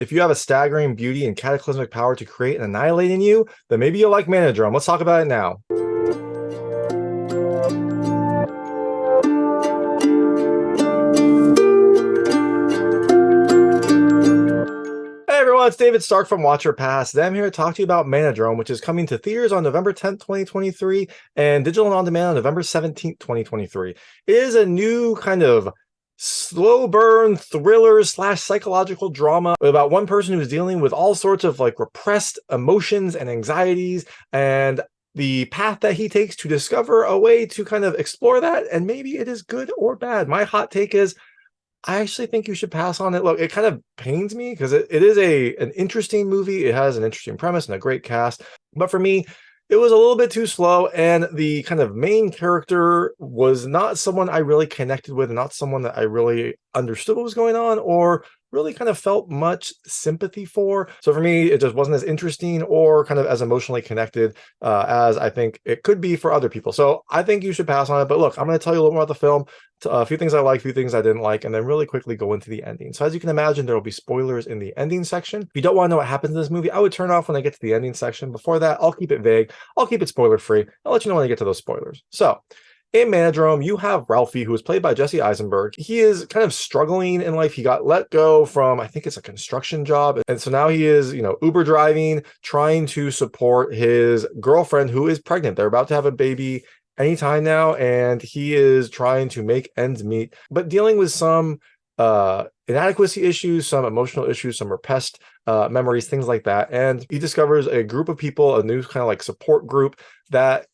If you have a staggering beauty and cataclysmic power to create and annihilate in you, then maybe you'll like Manadrome. Let's talk about it now. Hey everyone, it's David Stark from Watch or Pass. Today I'm here to talk to you about Manadrome, which is coming to theaters on November 10th, 2023, and digital and on demand on November 17th, 2023. It is a new kind of slow burn thriller slash psychological drama about one person who's dealing with all sorts of like repressed emotions and anxieties, and the path that he takes to discover a way to kind of explore that, and maybe it is good or bad. My hot take is I actually think you should pass on it. Look, it kind of pains me because it is an interesting movie. It has an interesting premise and a great cast. But for me, it was a little bit too slow. And the kind of main character was not someone I really connected with, and not someone that I really understood what was going on or really kind of felt much sympathy for. So for me, it just wasn't as interesting or kind of as emotionally connected as I think it could be for other people. So I think you should pass on it. But look, I'm going to tell you a little more about the film, a few things I like, a few things I didn't like, and then really quickly go into the ending. So as you can imagine, there will be spoilers in the ending section. If you don't want to know what happens in this movie, I would turn off when I get to the ending section. Before that, I'll keep it vague. I'll keep it spoiler free. I'll let you know when I get to those spoilers. So in Manadrome, you have Ralphie, who is played by Jesse Eisenberg. He is kind of struggling in life. He got let go from, I think it's a construction job. And so now he is, Uber driving, trying to support his girlfriend who is pregnant. They're about to have a baby anytime now, and he is trying to make ends meet, but dealing with some inadequacy issues, some emotional issues, some repressed memories, things like that. And he discovers a group of people, a new kind of like support group that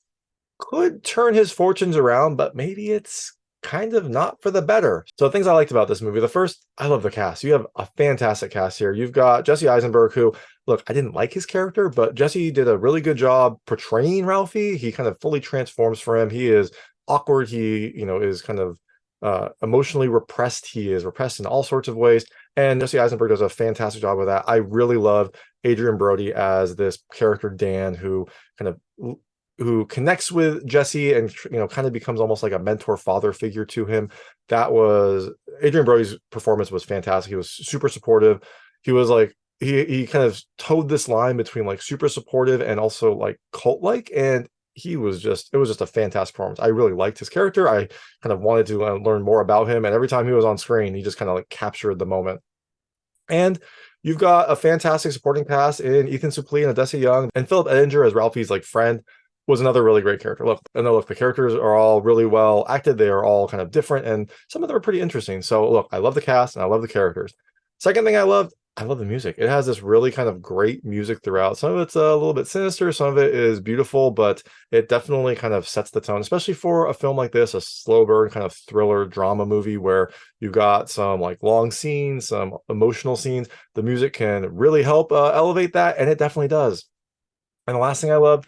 could turn his fortunes around, but maybe it's kind of not for the better. So things I liked about this movie. The first, I love the cast. You have a fantastic cast here. You've got Jesse Eisenberg, who, look, I didn't like his character, but Jesse did a really good job portraying Ralphie. He kind of fully transforms for him. He is awkward. He, is kind of emotionally repressed. He is repressed in all sorts of ways. And Jesse Eisenberg does a fantastic job with that. I really love Adrien Brody as this character, Dan, who connects with Jesse and kind of becomes almost like a mentor father figure to him. That was Adrien Brody's performance was fantastic. He was super supportive. He was like he kind of towed this line between like super supportive and also like cult like, and it was just a fantastic performance. I really liked his character. I kind of wanted to learn more about him, and every time he was on screen, he just kind of like captured the moment. And you've got a fantastic supporting cast in Ethan Suplee and Odessa Young, and Philip Edinger as Ralphie's like friend was another really great character. Look, the characters are all really well acted. They are all kind of different, and some of them are pretty interesting. So look, I love the cast and I love the characters. Second thing I love the music. It has this really kind of great music throughout. Some of it's a little bit sinister, some of it is beautiful, but it definitely kind of sets the tone, especially for a film like this, a slow burn kind of thriller drama movie where you've got some like long scenes, some emotional scenes. The music can really help elevate that, and it definitely does. And the last thing I love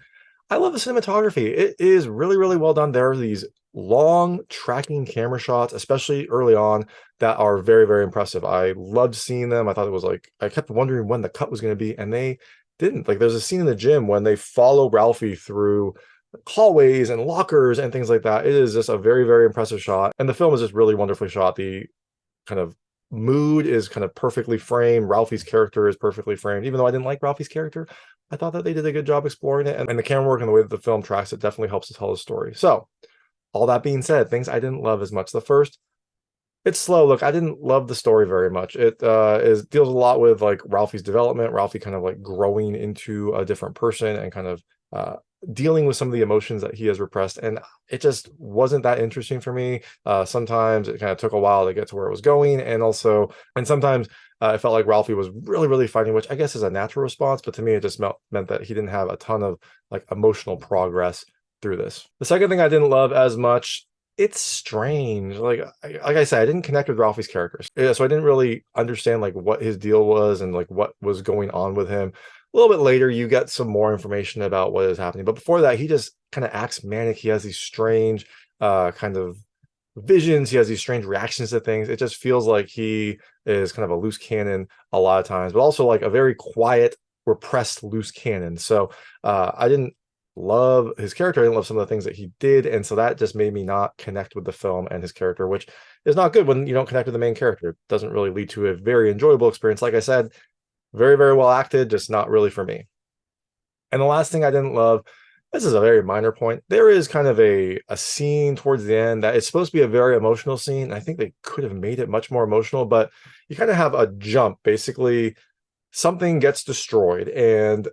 the cinematography. It is really, really well done. There are these long tracking camera shots, especially early on, that are very, very impressive. I loved seeing them. I thought it was like, I kept wondering when the cut was going to be, and they didn't. Like, there's a scene in the gym when they follow Ralphie through hallways and lockers and things like that. It is just a very, very impressive shot. And the film is just really wonderfully shot. The kind of mood is kind of perfectly framed. Ralphie's character is perfectly framed. Even though I didn't like Ralphie's character, I thought that they did a good job exploring it, and the camera work and the way that the film tracks it definitely helps to tell the story. So all that being said, things I didn't love as much. The first, it's slow. Look, I didn't love the story very much. It deals a lot with like Ralphie's development, Ralphie kind of like growing into a different person and kind of dealing with some of the emotions that he has repressed, and it just wasn't that interesting for me. Sometimes it kind of took a while to get to where it was going, and sometimes it felt like Ralphie was really, really fighting, which I guess is a natural response, but to me it just meant that he didn't have a ton of like emotional progress through this. The second thing I didn't love as much, it's strange. Like I said, I didn't connect with Ralphie's characters, so I didn't really understand like what his deal was and like what was going on with him. A little bit later, you get some more information about what is happening, but before that, he just kind of acts manic. He has these strange kind of visions. He has these strange reactions to things. It just feels like he is kind of a loose cannon a lot of times, but also like a very quiet, repressed loose cannon. So I didn't love his character. I didn't love some of the things that he did, and so that just made me not connect with the film and his character, which is not good when you don't connect with the main character. It doesn't really lead to a very enjoyable experience. Like I said, Very, very well acted, just not really for me. And the last thing I didn't love, this is a very minor point. There is kind of a scene towards the end that is supposed to be a very emotional scene. I think they could have made it much more emotional, but you kind of have a jump. Basically, something gets destroyed, and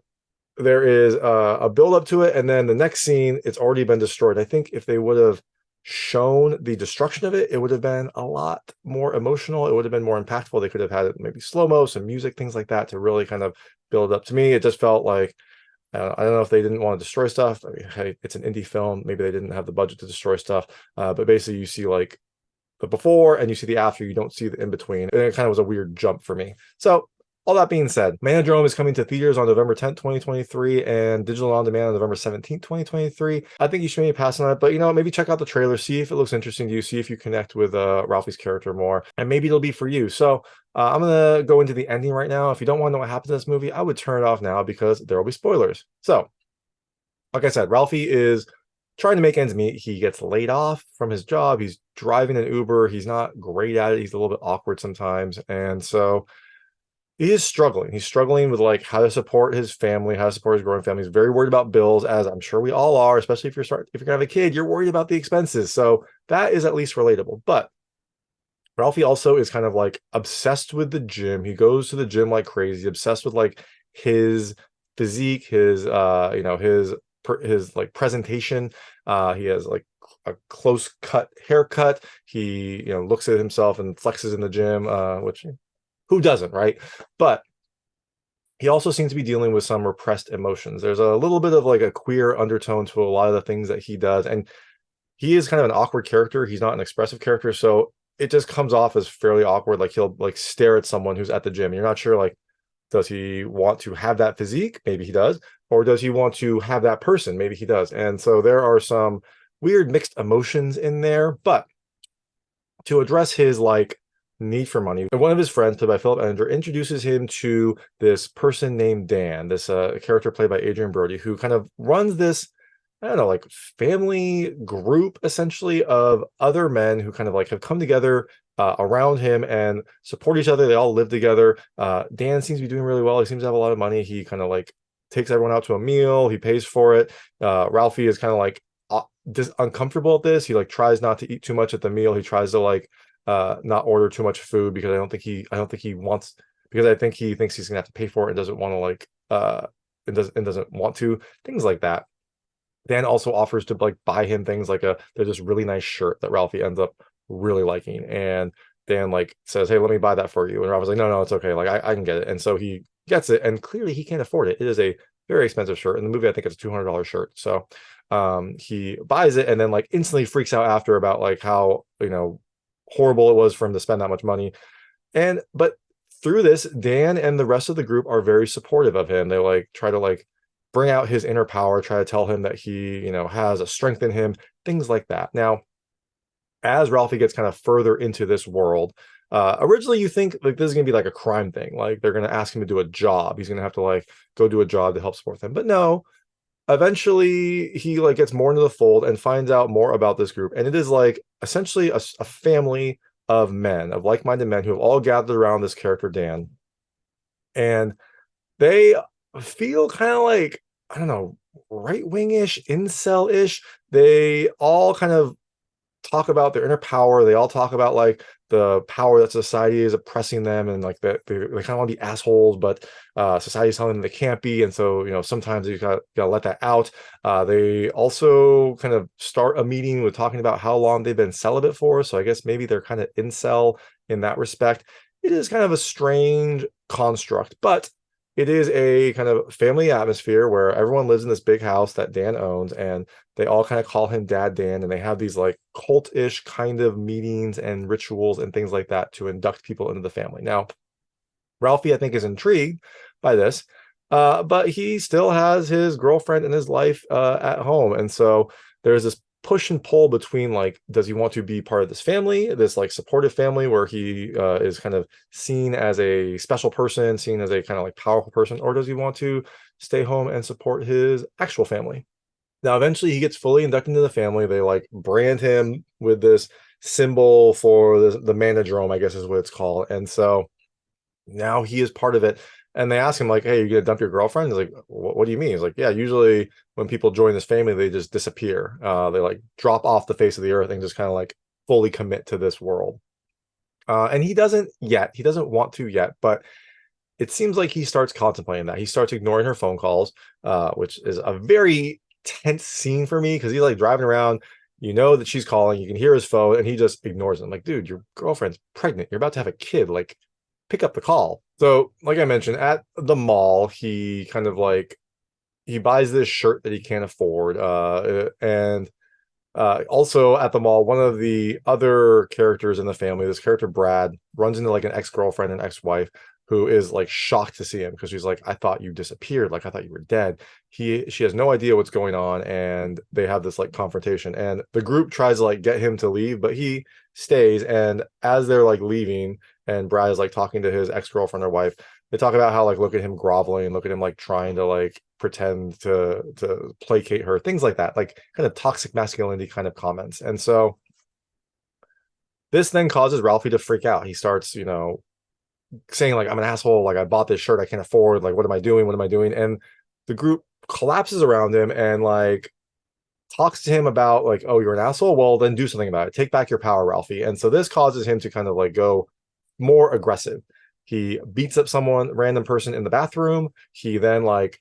there is a build up to it, and then the next scene, it's already been destroyed. I think if they would have shown the destruction of it, it would have been a lot more emotional. It would have been more impactful. They could have had maybe slow-mo, some music, things like that to really kind of build up. To me, it just felt like I don't know if they didn't want to destroy stuff. I mean, hey, it's an indie film. Maybe they didn't have the budget to destroy stuff. But basically, you see like the before and you see the after. You don't see the in between. And it kind of was a weird jump for me. So all that being said, Manadrome is coming to theaters on November 10th, 2023, and digital on demand on November 17th, 2023. I think you should maybe pass on it, but maybe check out the trailer, see if it looks interesting to you, see if you connect with Ralphie's character more, and maybe it'll be for you. So I'm gonna go into the ending right now. If you don't want to know what happens in this movie, I would turn it off now because there will be spoilers. So, like I said, Ralphie is trying to make ends meet. He gets laid off from his job. He's driving an Uber. He's not great at it. He's a little bit awkward sometimes, and so he is struggling. He's struggling with like how to support his family, how to support his growing family. He's very worried about bills, as I'm sure we all are, especially if you're gonna have a kid, you're worried about the expenses. So that is at least relatable. But Ralphie also is kind of like obsessed with the gym. He goes to the gym like crazy, obsessed with like his physique, his his like presentation. He has like a close cut haircut. He looks at himself and flexes in the gym, which who doesn't, right? But he also seems to be dealing with some repressed emotions. There's a little bit of like a queer undertone to a lot of the things that he does, and he is kind of an awkward character. He's not an expressive character, so it just comes off as fairly awkward. Like he'll like stare at someone who's at the gym. You're not sure, like, does he want to have that physique? Maybe he does. Or does he want to have that person? Maybe he does. And so there are some weird mixed emotions in there. But to address his like need for money, one of his friends, played by Philip Ender, introduces him to this person named Dan, this character played by Adrien Brody, who kind of runs this, I don't know, like family group essentially of other men who kind of like have come together around him and support each other. They all live together. Dan seems to be doing really well. He seems to have a lot of money. He kind of like takes everyone out to a meal. He pays for it. Ralphie is kind of like uncomfortable at this. He like tries not to eat too much at the meal. He tries to like not order too much food because I don't think he wants, because I think he thinks he's gonna have to pay for it and doesn't want to like and doesn't want to, things like that. Dan also offers to like buy him things like there's this really nice shirt that Ralphie ends up really liking, and Dan like says, "Hey, let me buy that for you." And Ralphie's like, "No, it's okay. Like I can get it." And so he gets it, and clearly he can't afford it. It is a very expensive shirt. In the movie, I think it's a $200 shirt. So he buys it and then like instantly freaks out after about like how horrible it was for him to spend that much money. But through this, Dan and the rest of the group are very supportive of him. They like try to like bring out his inner power, try to tell him that he, has a strength in him, things like that. Now, as Ralphie gets kind of further into this world, originally you think like this is gonna be like a crime thing, like they're gonna ask him to do a job. He's gonna have to like go do a job to help support them. But no, eventually he like gets more into the fold and finds out more about this group, and it is like essentially a family of men, of like-minded men who have all gathered around this character Dan, and they feel kind of like, I don't know, right-wing-ish, incel-ish. They all kind of talk about their inner power. They all talk about like the power that society is oppressing them, and like that they kind of want to be assholes, but society's telling them they can't be. And so, sometimes you gotta let that out. They also kind of start a meeting with talking about how long they've been celibate for. So I guess maybe they're kind of incel in that respect. It is kind of a strange construct, but it is a kind of family atmosphere where everyone lives in this big house that Dan owns, and they all kind of call him Dad Dan, and they have these like cult-ish kind of meetings and rituals and things like that to induct people into the family. Now, Ralphie, I think, is intrigued by this, but he still has his girlfriend and his life at home. And so there's this push and pull between like, does he want to be part of this family, this like supportive family where he is kind of seen as a special person, seen as a kind of like powerful person, or does he want to stay home and support his actual family? Now, eventually he gets fully inducted into the family. They like brand him with this symbol for the Manadrome, I guess is what it's called. And so now he is part of it. And they ask him like, "Hey, you gonna dump your girlfriend?" He's like, "What do you mean?" He's like, "Yeah, usually when people join this family, they just disappear. They like drop off the face of the earth and just kind of like fully commit to this world." And he doesn't yet. He doesn't want to yet, but it seems like he starts contemplating that. He starts ignoring her phone calls, which is a very tense scene for me because he's like driving around. You know that she's calling. You can hear his phone, and he just ignores it. Like, dude, your girlfriend's pregnant. You're about to have a kid. Like, pick up the call. So, like I mentioned, at the mall, he kind of like he buys this shirt that he can't afford, and also at the mall, one of the other characters in the family, this character Brad, runs into like an ex-girlfriend and ex-wife who is like shocked to see him because she's like, "I thought you disappeared, like I thought you were dead." She has no idea what's going on, and they have this like confrontation. And the group tries to like get him to leave, but he stays. And as they're like leaving, and Brad is like talking to his ex-girlfriend or wife, they talk about how like look at him groveling, look at him like trying to like pretend to placate her, things like that, like kind of toxic masculinity kind of comments. And so this then causes Ralphie to freak out. He starts, saying like, "I'm an asshole, like I bought this shirt I can't afford, like what am I doing, what am I doing?" And the group collapses around him and like talks to him about like, "Oh, you're an asshole, well then do something about it, take back your power, Ralphie." And so this causes him to kind of like go more aggressive. He beats up someone, random person in the bathroom. He then like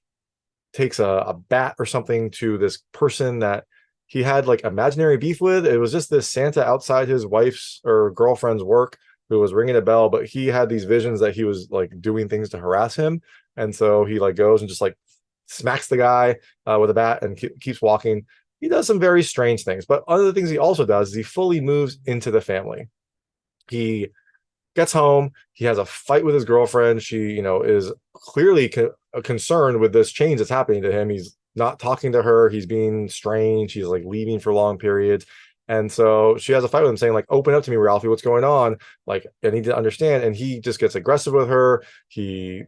takes a bat or something to this person that he had like imaginary beef with. It was just this Santa outside his wife's or girlfriend's work who was ringing a bell, but he had these visions that he was like doing things to harass him. And so he like goes and just like smacks the guy with a bat and keeps walking. He does some very strange things, but other things he also does is he fully moves into the family. He gets home. He has a fight with his girlfriend. She, is clearly concerned with this change that's happening to him. He's not talking to her. He's being strange. He's like leaving for long periods. And so she has a fight with him saying like, "Open up to me, Ralphie. What's going on? Like, I need to understand." And he just gets aggressive with her. He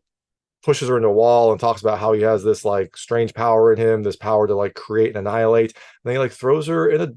pushes her into a wall and talks about how he has this like strange power in him, this power to like create and annihilate. And then he like throws her in a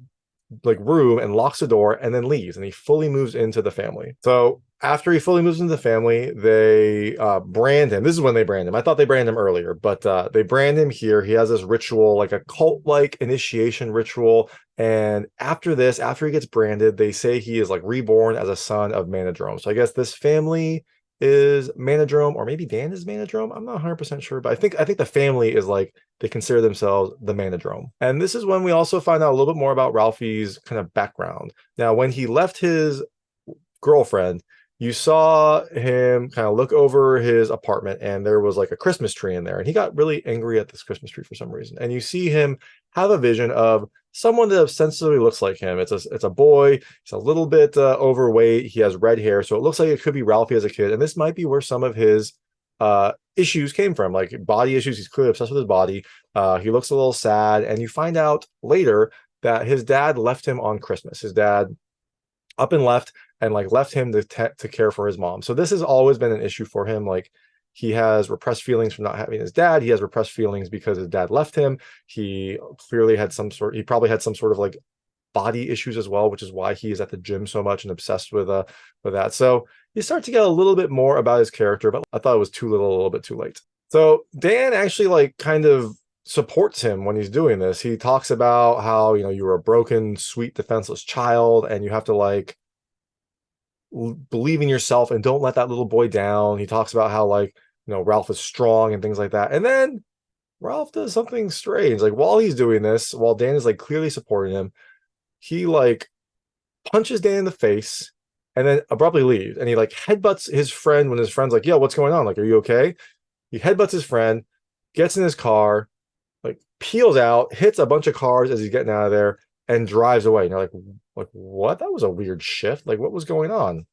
like room and locks the door and then leaves, and he fully moves into the family. So after he fully moves into the family, they brand him. This is when they brand him. I thought they brand him earlier, but they brand him here. He has this ritual, like a cult-like initiation ritual. And after this, after he gets branded, they say he is like reborn as a son of Manadrome. So I guess this family is Manadrome, or maybe Dan is Manadrome. I'm not 100% sure, but I think the family is like they consider themselves the Manadrome. And this is when we also find out a little bit more about Ralphie's kind of background. Now, when he left his girlfriend, you saw him kind of look over his apartment and there was like a Christmas tree in there. And he got really angry at this Christmas tree for some reason. And you see him have a vision of someone that ostensibly looks like him. It's a boy. He's a little bit overweight. He has red hair. So it looks like it could be Ralphie as a kid. And this might be where some of his issues came from, like body issues. He's clearly obsessed with his body. He looks a little sad. And you find out later that his dad left him on Christmas. His dad up and left and like left him to care for his mom. So this has always been an issue for him. Like he has repressed feelings from not having his dad. He has repressed feelings because his dad left him. He probably had some sort of like body issues as well, which is why he is at the gym so much and obsessed with that. So you start to get a little bit more about his character, but I thought it was too little, a little bit too late. So Dan actually like kind of supports him when he's doing this. He talks about how, you were a broken, sweet, defenseless child, and you have to like believe in yourself and don't let that little boy down. He talks about how like, Ralph is strong and things like that. And then Ralph does something strange. Like while he's doing this, while Dan is like clearly supporting him, he like punches Dan in the face and then abruptly leaves. And he like headbutts his friend when his friend's like, "Yo, what's going on? Like, are you okay?" He headbutts his friend, gets in his car, like peels out, hits a bunch of cars as he's getting out of there, and drives away. And you're like, what? That was a weird shift. Like, what was going on?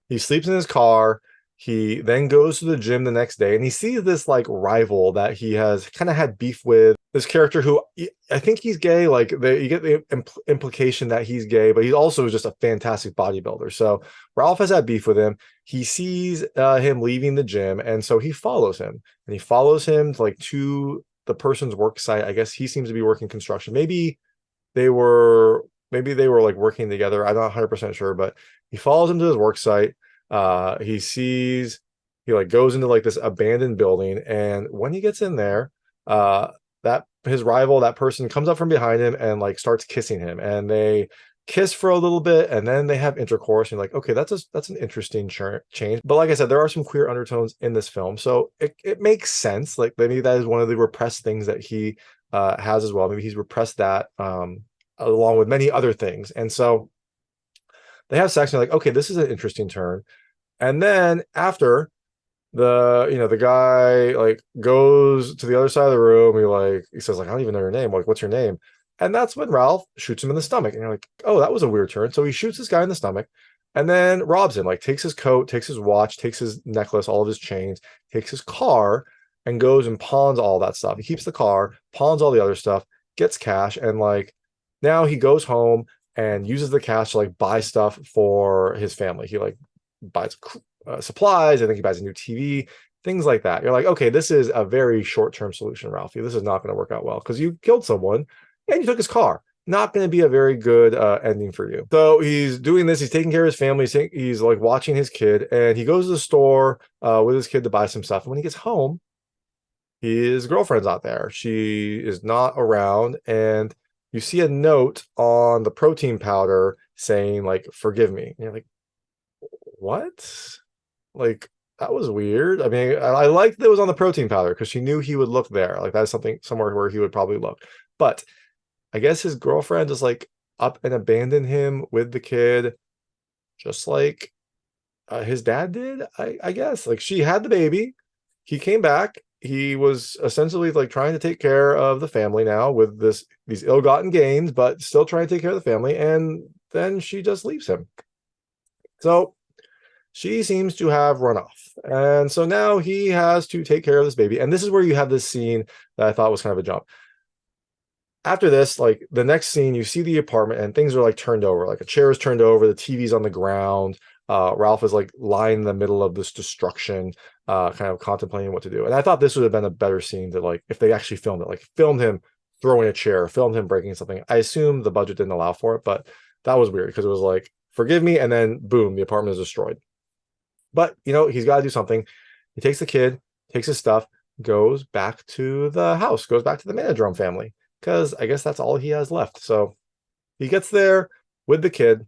He sleeps in his car. He then goes to the gym the next day and he sees this like rival that he has kind of had beef with. This character who I think he's gay. Like you get the implication that he's gay, but he's also just a fantastic bodybuilder. So Ralph has had beef with him. He sees him leaving the gym, and so he follows him. And he follows him to like to the person's work site. I guess he seems to be working construction. They were maybe they were like working together. I'm not 100% sure, but he follows him to his work site. He sees he like goes into like this abandoned building, and when he gets in there, that his rival, that person, comes up from behind him and like starts kissing him, and they kiss for a little bit, and then they have intercourse. And you're like, okay, that's an interesting change. But like I said, there are some queer undertones in this film, so it makes sense. Like maybe that is one of the repressed things that he has as well. Maybe he's repressed that along with many other things. And so they have sex, and you're like, okay, this is an interesting turn. And then after, the guy like goes to the other side of the room, he says like, I don't even know your name, like, what's your name? And that's when Ralph shoots him in the stomach, and you're like, oh, that was a weird turn. So he shoots this guy in the stomach and then robs him, like takes his coat, takes his watch, takes his necklace, all of his chains, takes his car, and goes and pawns all that stuff. He keeps the car, pawns all the other stuff, gets cash, and like now he goes home and uses the cash to like buy stuff for his family. He like buys supplies. I think he buys a new TV, things like that. You're like, okay, this is a very short-term solution, Ralphie. This is not going to work out well because you killed someone and you took his car. Not going to be a very good ending for you. So he's doing this. He's taking care of his family. He's like watching his kid, and he goes to the store with his kid to buy some stuff. And when he gets home, his girlfriend's not there. She is not around, and you see a note on the protein powder saying like, forgive me. And you're like, what? Like, that was weird. I mean, I liked that it was on the protein powder because she knew he would look there. Like, that's something somewhere where he would probably look. But I guess his girlfriend just like up and abandoned him with the kid, just like his dad did. I guess like she had the baby. He came back. He was essentially like trying to take care of the family now with these ill-gotten gains, but still trying to take care of the family. And then she just leaves him. So she seems to have run off. And so now he has to take care of this baby. And this is where you have this scene that I thought was kind of a jump. After this, like the next scene, you see the apartment and things are like turned over. Like a chair is turned over, the TV's on the ground. Ralph is like lying in the middle of this destruction, kind of contemplating what to do. And I thought this would have been a better scene to like, if they actually filmed it, like filmed him throwing a chair, filmed him breaking something. I assume the budget didn't allow for it, but that was weird because it was like, forgive me, and then boom, the apartment is destroyed. But he's got to do something. He takes the kid, takes his stuff, goes back to the house, goes back to the Manadrome family, because I guess that's all he has left. So he gets there with the kid.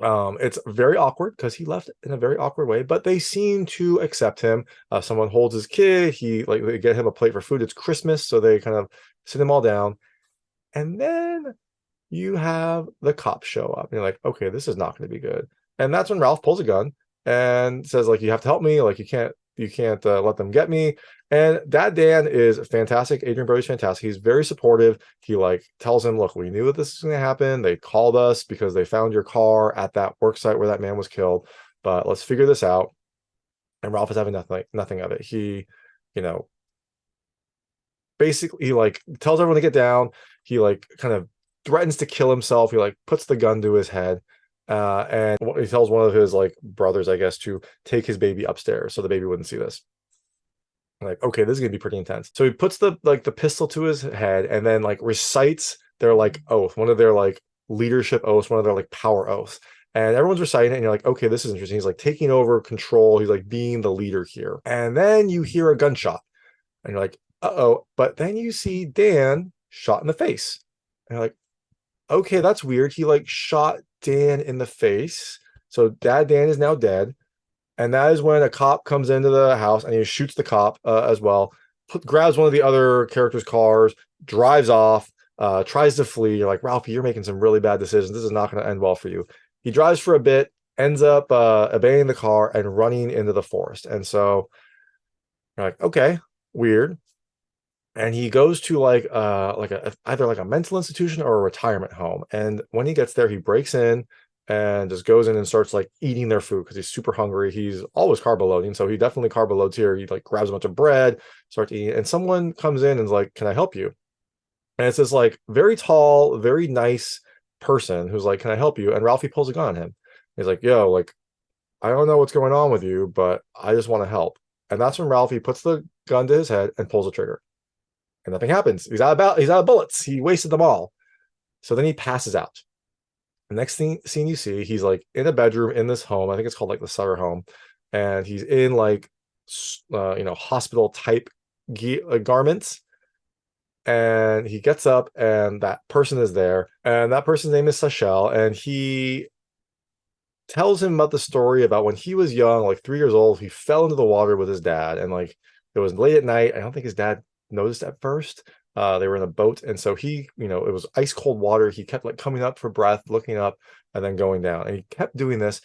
It's very awkward because he left in a very awkward way, but they seem to accept him. Someone holds his kid. They get him a plate for food. It's Christmas, so they kind of sit him all down. And then you have the cops show up. And you're like, okay, this is not going to be good. And that's when Ralph pulls a gun and says like, you have to help me. Like you can't let them get me. And Dad Dan is fantastic. Adrien Brody's fantastic. He's very supportive. He like tells him, look, we knew that this was going to happen. They called us because they found your car at that work site where that man was killed, but let's figure this out. And Ralph is having nothing of it. He, basically he like tells everyone to get down. He like kind of threatens to kill himself. He like puts the gun to his head. And he tells one of his like brothers, I guess, to take his baby upstairs so the baby wouldn't see this. I'm like, okay, this is gonna be pretty intense. So he puts the pistol to his head and then like recites their like oath, one of their like leadership oaths, one of their like power oaths. And everyone's reciting it, and you're like, okay, this is interesting. He's like taking over control. He's like being the leader here. And then you hear a gunshot, and you're like, uh-oh. But then you see Dan shot in the face. And you're like, okay, that's weird. He like shot Dan in the face. So Dad Dan is now dead. And that is when a cop comes into the house and he shoots the cop as well, grabs one of the other characters' cars, drives off, tries to flee. You're like, Ralphie, you're making some really bad decisions. This is not going to end well for you. He drives for a bit, ends up abandoning the car and running into the forest. And so you're like, okay, weird. And he goes to either like a mental institution or a retirement home. And when he gets there, he breaks in and just goes in and starts like eating their food because he's super hungry. He's always carb loading, so he definitely carb loads here. He like grabs a bunch of bread, starts eating, and someone comes in and is like, "Can I help you?" And it's this like very tall, very nice person who's like, "Can I help you?" And Ralphie pulls a gun on him. He's like, "Yo, like, I don't know what's going on with you, but I just want to help." And that's when Ralphie puts the gun to his head and pulls the trigger. And nothing happens. He's out of bullets. He wasted them all. So then he passes out. The next scene you see, he's like in a bedroom in this home. I think it's called like the Sutter home. And he's in like hospital type garments. And he gets up, and that person is there, and that person's name is Sachel, and he tells him about the story about when he was young, like 3 years old, he fell into the water with his dad, and like it was late at night. I don't think his dad noticed at first. They were in a boat, and so he, it was ice cold water. He kept like coming up for breath, looking up, and then going down, and he kept doing this.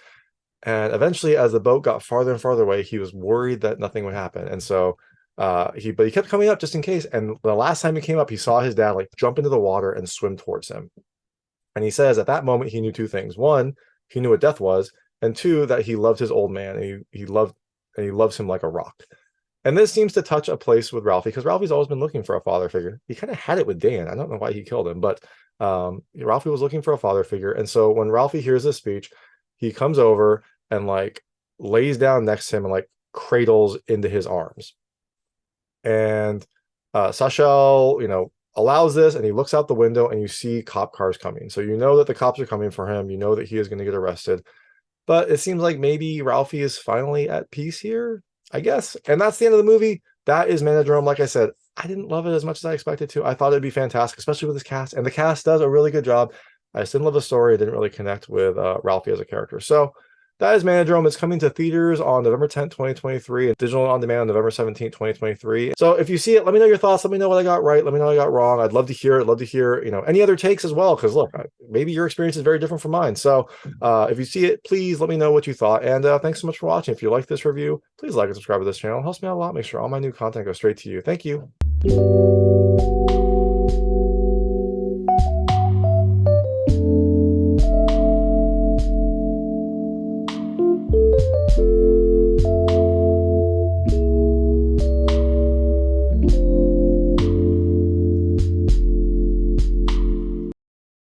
And eventually, as the boat got farther and farther away, he was worried that nothing would happen, and so he kept coming up just in case. And the last time he came up, he saw his dad like jump into the water and swim towards him. And he says at that moment he knew two things: one, he knew what death was, and two, that he loved his old man, and he loves him like a rock. And this seems to touch a place with Ralphie, because Ralphie's always been looking for a father figure. He kind of had it with Dan. I don't know why he killed him, but Ralphie was looking for a father figure. And so when Ralphie hears this speech, he comes over and like lays down next to him and like cradles into his arms. And Sachel, allows this, and he looks out the window, and you see cop cars coming. So you know that the cops are coming for him. You know that he is going to get arrested. But it seems like maybe Ralphie is finally at peace here, I guess. And that's the end of the movie. That is Manadrome. Like I said, I didn't love it as much as I expected to. I thought it'd be fantastic, especially with this cast. And the cast does a really good job. I just didn't love the story. I didn't really connect with Ralphie as a character. So that is Manadrome. It's coming to theaters on November 10th, 2023, and digital on demand on November 17th, 2023. So if you see it, let me know your thoughts. Let me know what I got right. Let me know what I got wrong. I'd love to hear it. Love to hear, any other takes as well. Because look, maybe your experience is very different from mine. So if you see it, please let me know what you thought. And thanks so much for watching. If you like this review, please like and subscribe to this channel. It helps me out a lot. Make sure all my new content goes straight to you. Thank you.